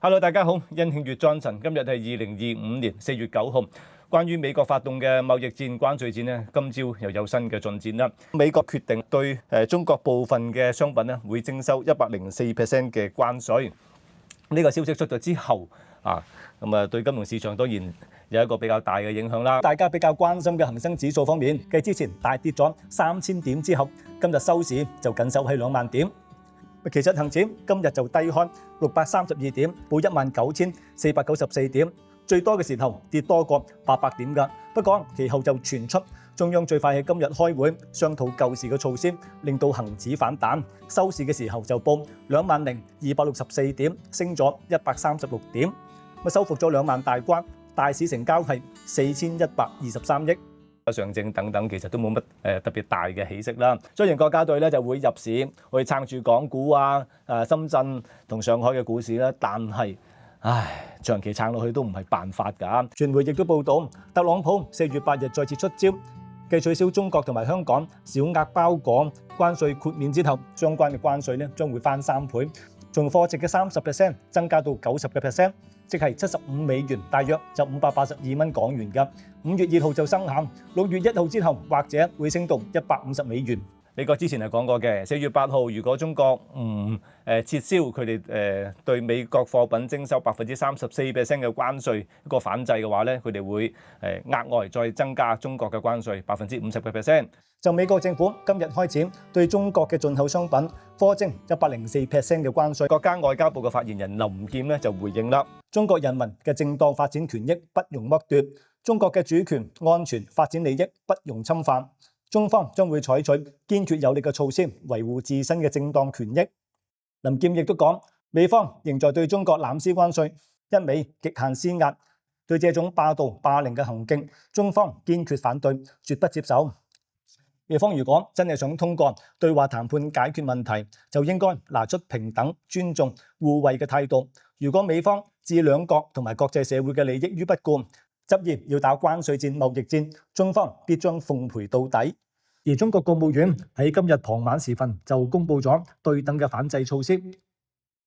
Hello， 大家好，殷慶月 Johnson， 今日係2025年4月9號。關於美國發動嘅貿易戰、關稅戰呢，今朝又有新嘅進展啦。美國決定對中國部分嘅商品呢會徵收104% 嘅關稅。呢個消息出咗之後對金融市場當然有一個比較大嘅影響啦。大家比較關心嘅恒生指數方面，繼之前大跌咗3000點之後，今日收市就緊守喺2萬點。其實恒指今日就低開632點，報19494點，最多嘅時候跌多過800點㗎。不過其後就傳出中央最快喺今日開會商討救市嘅措施，令到恒指反彈，收市嘅時候就報20264點，升咗136點，收復咗2萬大關。大市成交係4123億。上證等等其實都冇乜特別大嘅起色啦。雖然國家隊咧就會入市去撐住港股深圳同上海嘅股市啦，但係長期撐落去都唔係辦法㗎。傳媒亦都報道，特朗普4月8日再次出招，繼取消中國同埋香港小額包裹關稅豁免之後，相關嘅關稅咧將會翻3倍，從貨值嘅30% 增加到90%。即係$75，大約就582港元㗎。5月2號就生效，6月1號之後或者會升到$150。美國之前係講過嘅，4月8號如果中國唔撤銷佢哋對美國貨品徵收34%嘅關稅一個反制嘅話咧，佢哋會額外再增加中國嘅關稅50%。就美國政府今日開始對中國嘅進口商品課徵104%嘅關稅。國家外交部嘅發言人林劍咧就回應啦，中國人民嘅正當發展權益不容剝奪，中國嘅主權、安全、發展利益不容侵犯。中方將會採取堅決有力嘅措施，維護自身嘅正當權益。林劍亦都講，美方仍在對中國濫施關稅，一味極限施壓，對這種霸道霸凌嘅行徑，中方堅決反對，絕不接受。美方如果真係想通過對話談判解決問題，就應該拿出平等、尊重、互惠嘅態度。如果美方置兩國同埋國際社會嘅利益於不顧，執意要打關稅戰、貿易戰，中方必將奉陪到底。而中國國務院喺今日傍晚時分就公布咗對等嘅反制措施，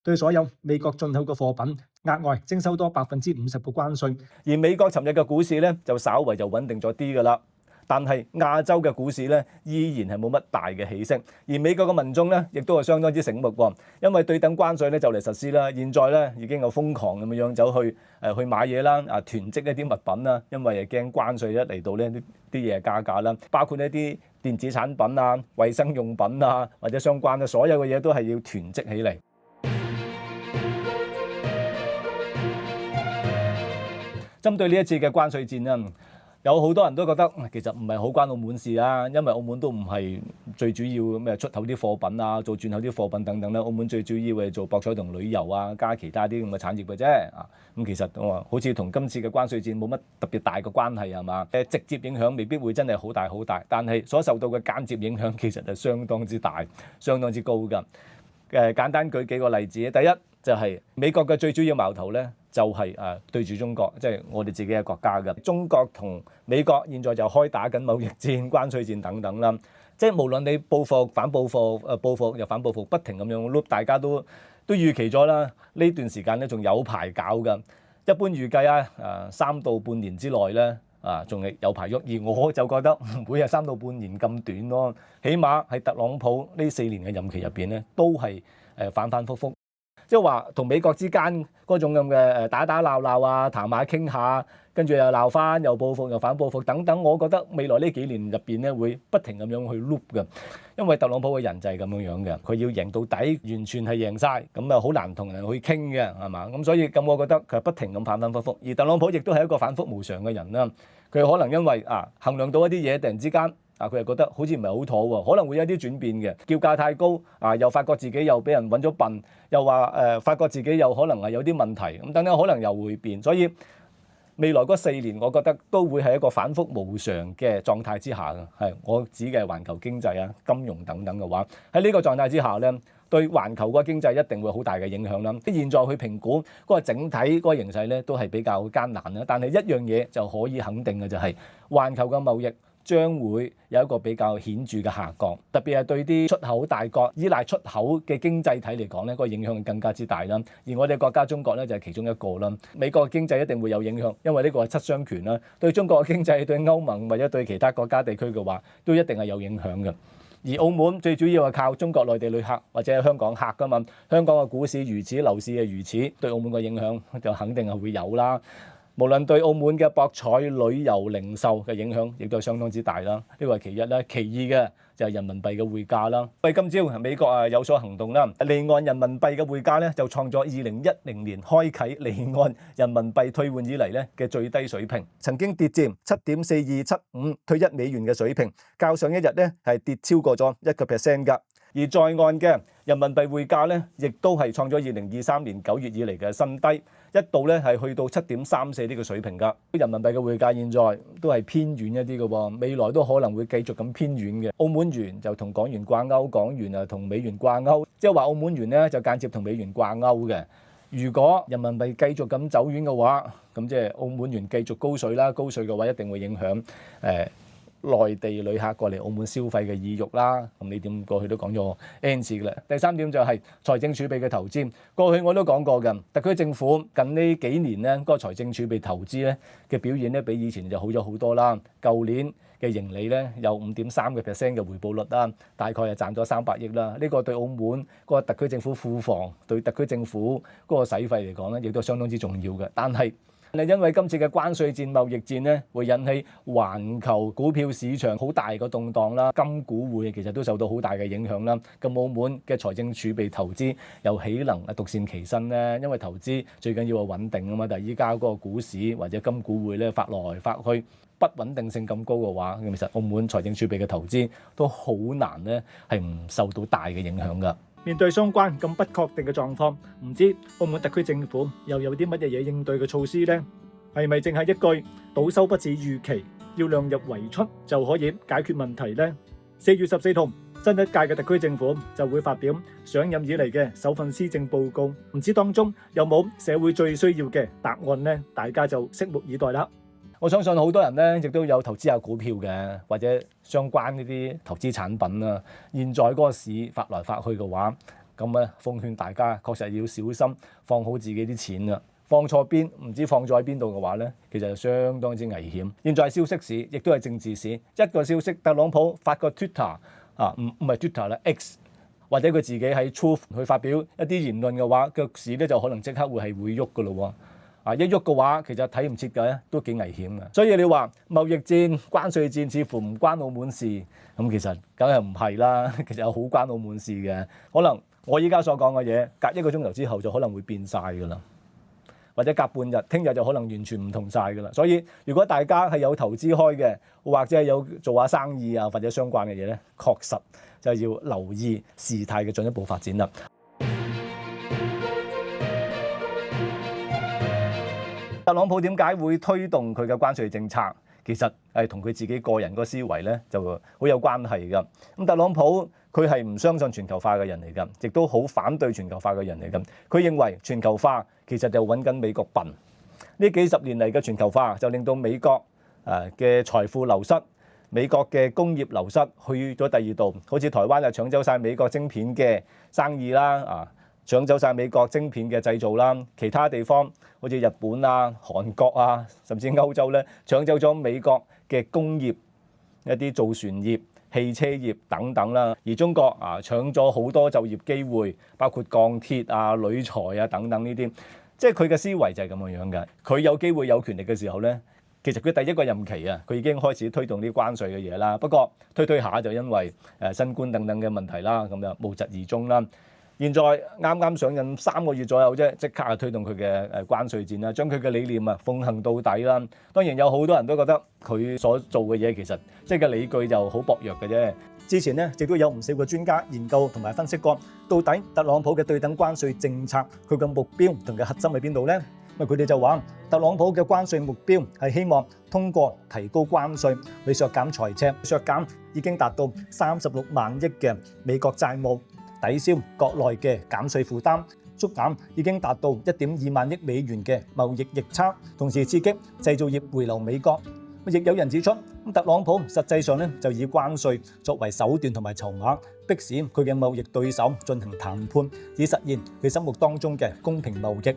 對所有美國進口嘅貨品額外徵收多50%嘅關稅。而美國尋日嘅股市咧就稍為就穩定咗啲㗎啦。但係亞洲嘅股市咧依然係冇乜大嘅起色，而美國嘅民眾咧亦都係相當之醒目喎，因為對等關稅咧就嚟實施啦，現在咧已經有瘋狂咁樣走去買嘢啦，囤積一啲物品啦，因為驚關稅一嚟到咧啲嘢加價啦，包括一啲電子產品衛生用品或者相關嘅所有嘅嘢都係要囤積起嚟。針對呢一次嘅關稅戰啊，有好多人都覺得其實唔係好關澳門事因為澳門都唔係最主要咩出口啲貨品做轉口啲貨品等等啦。澳門最主要係做博彩同旅遊加其他啲咁嘅產業嘅啫咁其實好似同今次嘅關稅戰冇乜特別大嘅關係係嘛？直接影響未必會真係好大好大，但係所受到嘅間接影響其實係相當之大、相當之高㗎。簡單舉幾個例子，第一就係美國嘅最主要矛頭咧，就係對住中國，即係我哋自己嘅國家嘅。中國同美國現在就開打緊貿易戰、關稅戰等等啦。即係無論你報復、反報復、報復又反報復，不停咁樣碌，大家都預期咗啦。呢段時間咧仲有排搞㗎。一般預計3到半年之內咧仲係有排喐，而我就覺得唔會係3到半年咁短咯。起碼喺特朗普呢4年嘅任期入邊咧，都係反反覆覆。即係話同美國之間嗰種咁嘅打打鬧鬧談下傾下，跟住又鬧翻，又報復又反報復等等，我覺得未來呢幾年入邊咧會不停咁樣去 loop 嘅，因為特朗普嘅人就係咁樣嘅，佢要贏到底，完全係贏晒，咁好難同人去傾嘅，係嘛？咁所以咁我覺得佢係不停咁反反覆覆，而特朗普亦都係一個反覆無常嘅人啦，佢可能因為衡量到一啲嘢，突然之間。佢又覺得好似唔係好妥喎，可能會有啲轉變嘅，叫價太高又發覺自己又俾人揾咗笨，又話發覺自己又可能係有啲問題，咁等等可能又會變，所以未來嗰4年，我覺得都會係一個反覆無常嘅狀態之下嘅，係我指嘅係環球經濟金融等等嘅話，喺呢個狀態之下咧，對環球個經濟一定會好大嘅影響啦。現在去評估嗰個整體嗰個形勢咧，都係比較艱難啦。但係一樣嘢就可以肯定嘅就係環球嘅貿易將會有一個比較顯著嘅下降，特別係對啲出口大國、依賴出口嘅經濟體嚟講咧，個影響更加之大啦。而我哋國家中國咧就係其中一個啦。美國嘅經濟一定會有影響，因為呢個係七傷拳啦。對中國嘅經濟、對歐盟或者對其他國家地區嘅話，都一定係有影響嘅。而澳門最主要係靠中國內地旅客或者係香港客㗎嘛，香港嘅股市如此，樓市係如此，對澳門嘅影響就肯定係會有啦。無論對澳門嘅博彩、旅遊、零售嘅影響，亦都係相當之大啦。呢個係其一啦，其二嘅就係人民幣嘅匯價啦。喂，今朝美國有所行動啦，離岸人民幣嘅匯價咧就創咗2010年開啓離岸人民幣兌換以嚟咧嘅最低水平，曾經跌至7.4275兌1美元嘅水平，較上一日咧係跌超過咗1%㗎。而在岸嘅人民幣匯價咧，亦都係創咗2023年9月以嚟嘅新低，一度咧係去到7.34呢個水平㗎。人民幣嘅匯價現在都係偏軟一啲嘅喎，未來都可能會繼續咁偏軟嘅。澳門元就同港元掛鈎，港元啊同美元掛鈎，即係話澳門元咧就間接同美元掛鈎嘅。如果人民幣繼續咁走軟嘅話，咁即係澳門元繼續高水啦，高水嘅話一定會影響內地旅客過嚟澳門消費嘅意欲啦，咁呢點過去都講咗 N 次嘅啦。第三點就係財政儲備嘅投資，過去我都講過嘅，特區政府近呢幾年咧，嗰個財政儲備投資咧嘅表現咧比以前就好咗好多啦。舊年嘅盈利咧有5.3%嘅回報率啦，大概係賺咗300億啦。呢個對澳門嗰個特區政府庫房、對特區政府嗰個使費嚟講咧，亦都相當之重要嘅。但係因為今次嘅關稅戰、貿易戰咧，會引起環球股票市場好大嘅動盪啦，金股匯其實都受到好大嘅影響啦。咁澳門嘅財政儲備投資又豈能獨善其身呢？因為投資最緊要係穩定啊嘛，但係依家嗰個股市或者金股匯咧發來發去，不穩定性咁高嘅話，咁其實澳門財政儲備嘅投資都好難咧係唔受到大嘅影響㗎。面對相關咁不確定嘅狀況，唔知澳門特區政府又有啲乜嘢應對嘅措施呢？係咪淨係一句賭收不似預期，要量入為出就可以解決問題呢？4月14號，新一屆嘅特區政府就會發表上任以嚟嘅首份施政報告，唔知當中有冇社會最需要嘅答案呢？大家就拭目以待啦。我相信好多人咧，亦都有投資下股票嘅，或者相關呢啲投資產品啊。現在嗰個市發來發去嘅話，咁咧奉勸大家確實要小心放好自己啲錢啊。放錯邊，唔知放咗喺邊度嘅話咧，其實就相當之危險。現在消息市亦都係政治市，一個消息，特朗普發個 Twitter 唔係 Twitter 啦 X， 或者佢自己喺 Truth 去發表一啲言論嘅話，個市咧就可能即刻會喐㗎咯喎。一喐嘅話，其實睇唔切嘅都幾危險嘅。所以你話貿易戰、關稅戰似乎唔關澳門事，咁其實梗係唔係啦。其實有好關澳門事嘅，可能我依家所講嘅嘢，隔1個鐘頭之後就可能會變晒㗎啦，或者隔半日，聽日就可能完全唔同晒㗎啦。所以如果大家係有投資開嘅，或者係有做下生意啊，或者相關嘅嘢咧，確實就要留意事態嘅進一步發展啦。特朗普點解會推動佢嘅關稅政策？其實係同佢自己個人個思維咧就好有關係㗎。咁特朗普佢係唔相信全球化嘅人嚟㗎，亦都好反對全球化嘅人嚟㗎。佢認為全球化其實就揾緊美國笨。呢幾十年嚟嘅全球化就令到美國嘅財富流失，美國嘅工業流失，去咗第二度，好似台灣就搶走晒美國晶片嘅生意啦，搶走晒美國晶片嘅製造啦，其他地方好似日本啊、韓國啊，甚至歐洲咧，搶走咗美國嘅工業一啲造船業、汽車業等等啦。而中國搶咗好多就業機會，包括鋼鐵啊、鋁材啊等等呢啲，即係佢嘅思維就係咁樣嘅。佢有機會有權力嘅時候咧，其實佢第一個任期啊，佢已經開始推動啲關稅嘅嘢啦。不過推下就因為新冠等等嘅問題啦，咁就無疾而終啦。現在啱啱上任3個月左右啫，即刻推動佢嘅關稅戰啦，將佢嘅理念奉行到底啦。當然有好多人都覺得佢所做嘅嘢其實即係嘅理據就好薄弱嘅啫。之前咧亦都有唔少嘅專家研究同埋分析過，到底特朗普嘅對等關稅政策佢嘅目標同嘅核心喺邊度呢？佢哋就話特朗普嘅關稅目標係希望通過提高關稅去削減財赤，削減已經達到36萬億嘅美國債務，抵消國內嘅減稅負擔，縮減已經達到1.2萬億美元嘅貿易逆差，同時刺激製造業回流美國。亦有人指出，特朗普實際上咧就以關稅作為手段同埋籌碼，迫使佢嘅貿易對手進行談判，以實現佢心目當中嘅公平貿易。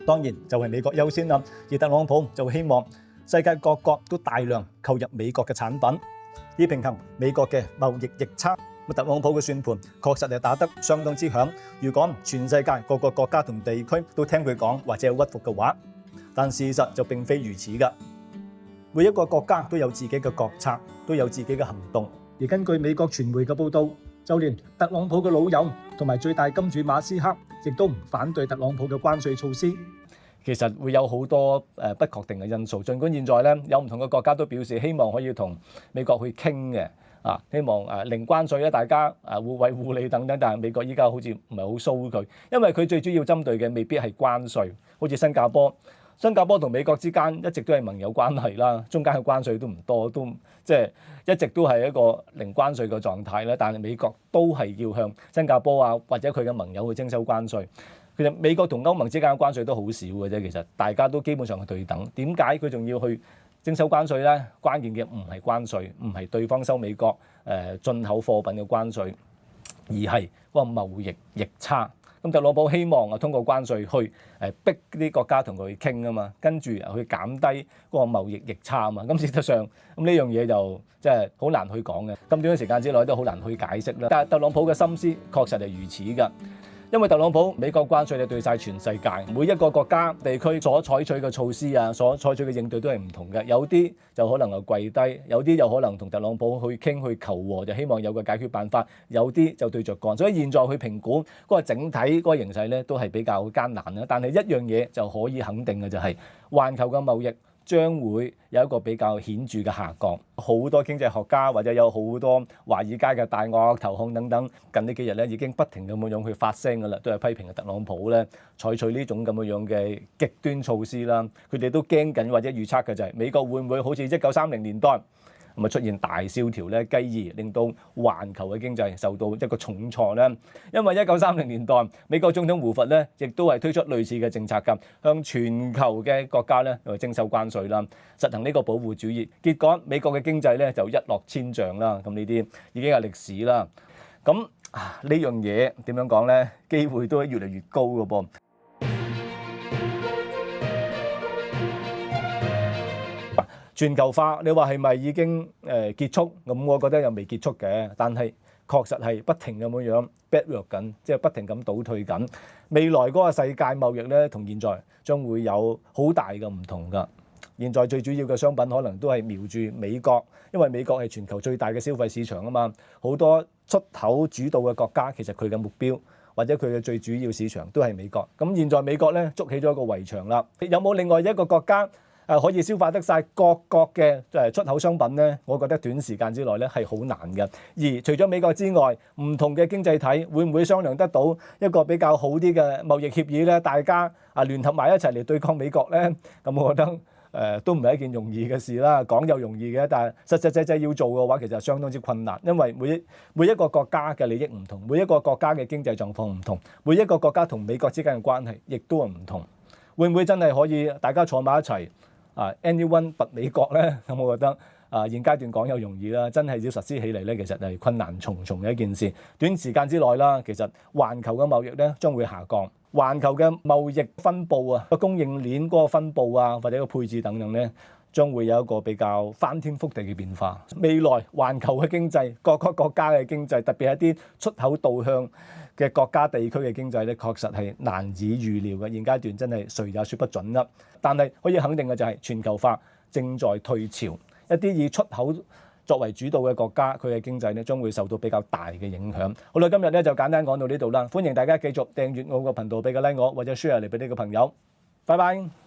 當然就係美國優先啦，而特朗普就希望世界各國都大量購入美國嘅產品，以平衡美國嘅貿易逆差。特朗普嘅算盤確實係打得相當之響。如果全世界各個國家同地區都聽佢講或者係屈服嘅話，但事實就並非如此㗎。每一個國家都有自己嘅國策，都有自己嘅行動。而根據美國傳媒嘅報道，就連特朗普嘅老友同埋最大金主馬斯克，亦都唔反對特朗普嘅關稅措施。其實會有好多不確定嘅因素。儘管現在咧有唔同嘅國家都表示希望可以同美國去傾嘅，希望零關稅咧，大家互惠互利等等。但係美國依家好似唔係好騷佢，因為佢最主要針對嘅未必係關稅，好似新加坡同美國之間一直都係盟友關係啦，中間嘅關稅都唔多，都即係一直都係一個零關稅嘅狀態啦。但係美國都係要向新加坡或者佢嘅盟友去徵收關稅。其實美國同歐盟之間嘅關稅都好少嘅啫，其實大家都基本上係對等。點解佢仲要去徵收關稅呢？關鍵嘅唔係關稅，唔係對方收美國進口貨品嘅關稅，而係嗰個貿易逆差。咁特朗普希望通過關稅去逼啲國家同佢傾啊嘛，跟住去減低嗰個貿易逆差啊嘛。咁事實上咁呢樣嘢就即係好難去講嘅，咁短嘅時間之內都好難去解釋啦。但係特朗普嘅心思確實係如此㗎。因為特朗普美國關稅對晒全世界，每一個國家地區所採取嘅措施所採取嘅應對都係唔同嘅。有啲就可能係跪低，有啲就可能同特朗普去傾去求和，就希望有個解決辦法。有啲就對着幹。所以現在去評估嗰個整體嗰個形勢咧，都係比較艱難啦。但係一樣嘢就可以肯定嘅就係環球嘅貿易將會有一個比較顯著嘅下降。好多經濟學家或者有好多華爾街嘅大鱷頭控等等，近呢幾日咧已經不停咁樣去發聲㗎啦，都係批評特朗普咧採取呢種咁樣嘅極端措施啦。佢哋都驚緊或者預測嘅就係美國會唔會好似1930年代咁出現大蕭條咧，繼而令到環球嘅經濟受到一個重挫咧。因為1930年代美國總統胡佛咧，亦都係推出類似嘅政策㗎，向全球嘅國家咧徵收關稅啦，實行呢個保護主義。結果美國嘅經濟咧就一落千丈啦。咁呢啲已經係歷史啦。咁呢樣嘢點樣講咧？機會都越嚟越高㗎噃。全球化，你話係咪已經結束？咁我覺得又未結束嘅，但係確實係不停咁樣 backward 緊，即係不停咁倒退緊。未來嗰個世界貿易咧，同現在將會有好大嘅唔同㗎。現在最主要嘅商品可能都係瞄住美國，因為美國係全球最大嘅消費市場啊嘛。好多出口主導嘅國家，其實佢嘅目標或者佢嘅最主要市場都係美國。咁現在美國咧築起咗一個圍牆啦，有冇另外一個國家可以消化得晒各國嘅出口商品呢？我覺得短時間之內咧係好難嘅。而除咗美國之外，唔同嘅經濟體會唔會商量得到一個比較好啲嘅貿易協議咧？大家聯合埋一齊嚟對抗美國咧？咁我覺得都唔係一件容易嘅事啦。講又容易嘅，但係實際要做嘅話，其實相當之困難，因為每一個國家嘅利益唔同，每一個國家嘅經濟狀況唔同，每一個國家同美國之間嘅關係亦都係唔同。會唔會真係可以大家坐埋一齊anyone but 美國咧？咁我覺得現階段講又容易啦，真係要實施起嚟咧，其實係困難重重嘅一件事。短時間之內啦，其實環球嘅貿易咧將會下降，環球嘅貿易分佈個供應鏈嗰個分佈或者個配置等等咧，將會有一個比較翻天覆地嘅變化。未來環球嘅經濟，各個國家嘅經濟，特別係一啲出口導向嘅國家地區嘅經濟咧，確實係難以預料嘅。現階段真係誰也說不準啦。但係可以肯定嘅就係全球化正在退潮，一啲以出口作為主導嘅國家，佢嘅經濟咧將會受到比較大嘅影響。好啦，今日咧就簡單講到呢度啦。歡迎大家繼續訂閱我個頻道，俾個 like 我，或者 share 嚟俾呢個朋友。拜拜。